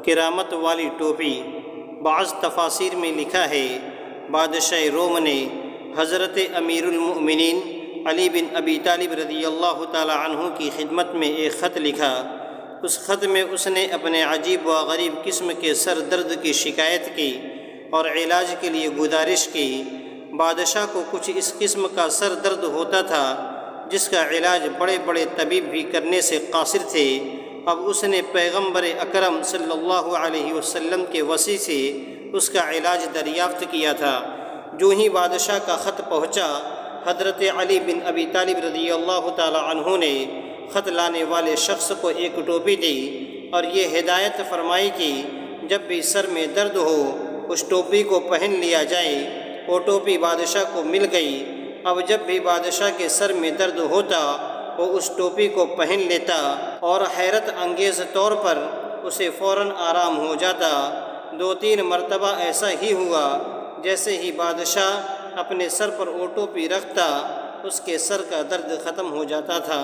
کرامت والی ٹوپی۔ بعض تفاسیر میں لکھا ہے بادشاہ روم نے حضرت امیر المؤمنین علی بن ابی طالب رضی اللہ تعالی عنہ کی خدمت میں ایک خط لکھا۔ اس خط میں اس نے اپنے عجیب و غریب قسم کے سر درد کی شکایت کی اور علاج کے لیے گزارش کی۔ بادشاہ کو کچھ اس قسم کا سر درد ہوتا تھا جس کا علاج بڑے بڑے طبیب بھی کرنے سے قاصر تھے۔ اب اس نے پیغمبر اکرم صلی اللہ علیہ وسلم کے وسیع سے اس کا علاج دریافت کیا تھا۔ جو ہی بادشاہ کا خط پہنچا، حضرت علی بن ابی طالب رضی اللہ تعالی عنہ نے خط لانے والے شخص کو ایک ٹوپی دی اور یہ ہدایت فرمائی کہ جب بھی سر میں درد ہو اس ٹوپی کو پہن لیا جائے۔ وہ ٹوپی بادشاہ کو مل گئی۔ اب جب بھی بادشاہ کے سر میں درد ہوتا وہ اس ٹوپی کو پہن لیتا اور حیرت انگیز طور پر اسے فوراً آرام ہو جاتا۔ 2-3 مرتبہ ایسا ہی ہوا۔ جیسے ہی بادشاہ اپنے سر پر وہ ٹوپی رکھتا اس کے سر کا درد ختم ہو جاتا تھا۔